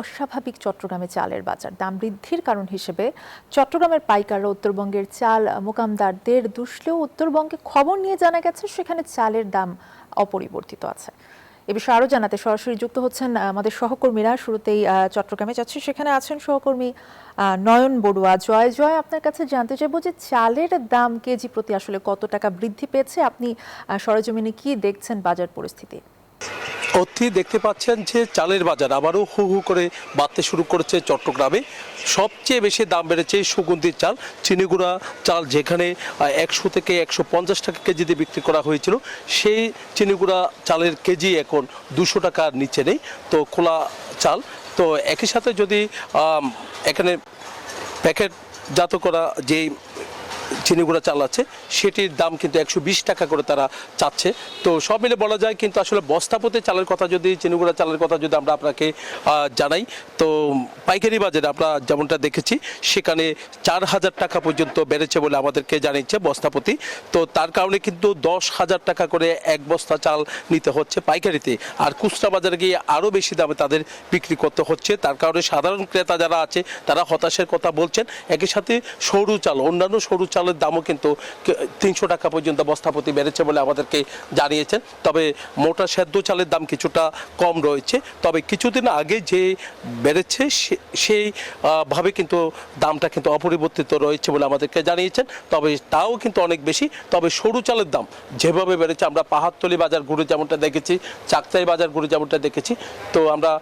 অস্বাভাবিক চট্টগ্রামে চালের বাজার দাম বৃদ্ধির কারণ হিসেবে চট্টগ্রামের পাইকাররা উত্তরবঙ্গের চাল মোকামদারদের দুষলেও উত্তরবঙ্গে খবর নিয়ে জানা গেছে সেখানে চালের দাম অপরিবর্তিত আছে। এ বিষয়ে আরো জানাতে সরাসরি যুক্ত হচ্ছেন আমাদের সহকর্মীরা। শুরুতেই চট্টগ্রামে যাচ্ছি, সেখানে আছেন সহকর্মী নয়ন বড়ুয়া। জয়, আপনার কাছে জানতে চাইবো যে চালের দাম কেজি প্রতি আসলে কত টাকা বৃদ্ধি পেয়েছে, আপনি সরেজমিনে কি দেখছেন বাজার পরিস্থিতি? দেখতে পাচ্ছেন যে চালের বাজার আবারও হু হু করে বাড়তে শুরু করেছে চট্টগ্রামে। সবচেয়ে বেশি দাম বেড়েছে সুগন্ধির চাল, চিনিগুড়া চাল, যেখানে 100 থেকে 150 টাকা কেজিতে বিক্রি করা হয়েছিল, সেই চিনিগুড়া চালের কেজি এখন 200 টাকার নিচে নেই। তো খোলা চাল, তো একই সাথে যদি এখানে প্যাকেটজাত করা যেই চিনিগুড়া চাল আছে সেটির দাম কিন্তু 120 টাকা করে তারা চাচ্ছে। তো সব মিলে বলা যায় কিন্তু আসলে বস্তাপতি চালের কথা যদি, চিনিগুড়া চালের কথা যদি আমরা আপনাকে জানাই, তো পাইকারি বাজারে আমরা যেমনটা দেখেছি সেখানে 4000 টাকা পর্যন্ত বেড়েছে বলে আমাদেরকে জানিয়েছে বস্তাপতি। তো তার কারণে কিন্তু 10,000 টাকা করে এক বস্তা চাল নিতে হচ্ছে পাইকারিতে, আর খুচরা বাজারে গিয়ে আরও বেশি দামে তাদের বিক্রি করতে হচ্ছে। তার কারণে সাধারণ ক্রেতা যারা আছে তারা হতাশার কথা বলছেন। একই সাথে সরু চাল, অন্যান্য সরু চালের দামও কিন্তু 300 টাকা পর্যন্ত বস্তাপতি বেড়েছে বলে আমাদেরকে জানিয়েছেন। তবে মোটা সেদ্ধ চালের দাম কিছুটা কম রয়েছে, তবে কিছুদিন আগে যে বেড়েছে সেই ভাবে কিন্তু দামটা কিন্তু অপরিবর্তিত রয়েছে বলে আমাদেরকে জানিয়েছেন। তবে তাও কিন্তু অনেক বেশি। তবে সরু চালের দাম যেভাবে বেড়েছে, আমরা পাহাড়তলি বাজার ঘুরে যেমনটা দেখেছি, চাকতাই বাজার ঘুরে যেমনটা দেখেছি, তো আমরা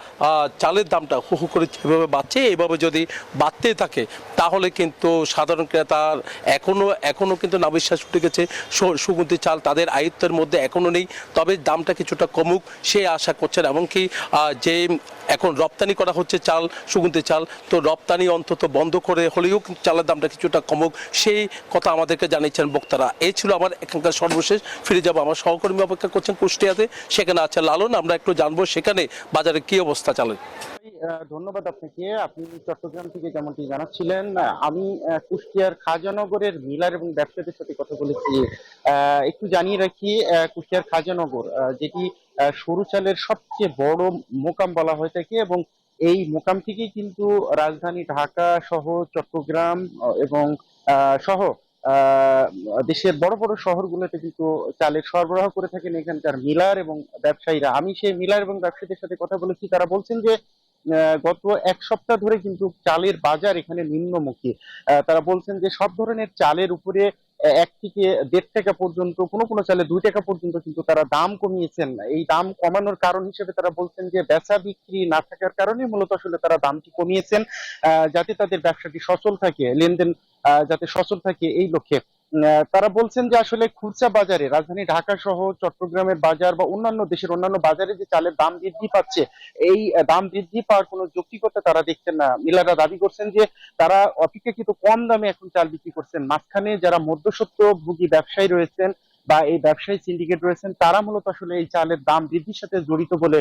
চালের দামটা হু হু করে যেভাবে বাড়ছে, এইভাবে যদি বাড়তে থাকে তাহলে কিন্তু সাধারণ ক্রেতার এখনো কিন্তু নাবিশ্বাস উঠে গেছে। সুগন্ধি চাল তাদের আয়ত্তের মধ্যে এখনো নেই, তবে দামটা কিছুটা কমুক সে আশা করছেন। এমনকি যে এখন রপ্তানি করা হচ্ছে চাল, সুগন্ধি চাল, তো রপ্তানি অন্তত বন্ধ করে হলেও চালের দামটা কিছুটা কমুক সেই কথা আমাদেরকে জানিয়েছেন বক্তারা। এই ছিল আমার এখানকার সর্বশেষ। ফিরে যাব, আমার সহকর্মী অপেক্ষা করছেন কুষ্টিয়াতে, সেখানে আছে লালন। আমরা একটু জানবো সেখানে বাজারে কি অবস্থা চালের। ধন্যবাদ আপনাকে। আপনি চট্টগ্রাম থেকে যেমনটি জানাচ্ছিলেন, আমি কুষ্টিয়ার খাজানগরের মিলার এবং ব্যবসায়ীদের সাথে কথা বলেছি। একটু জানিয়ে রাখি, কুষ্টিয়ার খাজানগর যেটি সরু চালের সবচেয়ে বড় মোকাম বলা হয়ে থাকে, এবং এই মোকাম থেকেই কিন্তু রাজধানী ঢাকা সহ চট্টগ্রাম এবং সহ আহ দেশের বড় বড় শহরগুলোতে কিন্তু চালের সরবরাহ করে থাকেন এখানকার মিলার এবং ব্যবসায়ীরা। আমি সেই মিলার এবং ব্যবসায়ীদের সাথে কথা বলেছি, তারা বলছেন যে গত এক সপ্তাহ ধরে কিন্তু চালের বাজার এখানে নিম্নমুখী। তারা বলছেন যে সব ধরনের চালের উপরে 1 থেকে 1.5 টাকা পর্যন্ত, কোনো কোনো চালে 2 টাকা পর্যন্ত কিন্তু তারা দাম কমিয়েছেন। এই দাম কমানোর কারণ হিসেবে তারা বলছেন যে বেচা বিক্রি না থাকার কারণে মূলত আসলে তারা দামটি কমিয়েছেন, যাতে তাদের ব্যবসাটি সচল থাকে, লেনদেন যাতে সচল থাকে এই লক্ষ্যে। তারা বলছেন যে আসলে খুচরা বাজারে রাজধানী ঢাকা সহ চট্টগ্রামের বাজার বা অন্যান্য দেশের অন্যান্য বাজারে যে চালের দাম বৃদ্ধি পাচ্ছে, এই দাম বৃদ্ধি পাওয়ার কোনো যৌক্তিকতা তারা দেখছেন না। মিলাররা দাবি করছেন যে তারা অপেক্ষাকৃত কম দামে এখন চাল বিক্রি করছেন। মাঝখানে যারা মধ্যস্বত্বভোগী ব্যবসায়ী রয়েছেন বা এই ব্যবসায়ী সিন্ডিকেট রয়েছেন, তারা মূলত আসলে এই চালের দাম বৃদ্ধির সাথে জড়িত বলে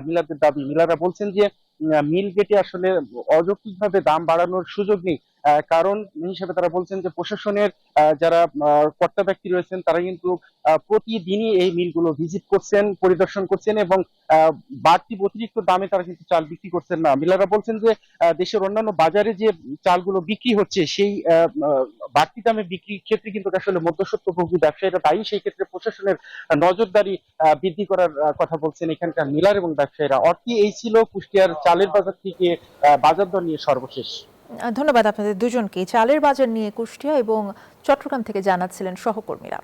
মিলারদের দাবি। মিলাররা বলছেন যে মিল গেটে আসলে অযৌক্তিকভাবে দাম বাড়ানোর সুযোগ নেই। কারণ হিসেবে তারা বলছেন যে প্রশাসনের যারা কর্তা ব্যক্তি রয়েছেন তারা কিন্তু প্রতিদিনই এই মিলগুলো ভিজিট করছেন, পরিদর্শন করছেন, এবং বাড়তি অতিরিক্ত দামে তারা কিন্তু চাল বিক্রি করছেন না। মিলাররা বলছেন যে দেশের অন্যান্য বাজারে যে চালগুলো বিক্রি হচ্ছে সেই বাড়তি দামে বিক্রির ক্ষেত্রে কিন্তু আসলে মধ্যস্বত্বভোগী ব্যবসায়ীরা দায়ী। সেই ক্ষেত্রে প্রশাসনের নজরদারি বৃদ্ধি করার কথা বলছেন এখানকার মিলার এবং ব্যবসায়ীরা। অর্থে এই ছিল কুষ্টিয়ার চালের বাজার থেকে বাজার দর নিয়ে সর্বশেষ। ধন্যবাদ আপনাদের দুজনকে। চালের বাজার নিয়ে কুষ্টিয়া এবং চট্টগ্রাম থেকে জানাচ্ছিলেন সহকর্মীরা।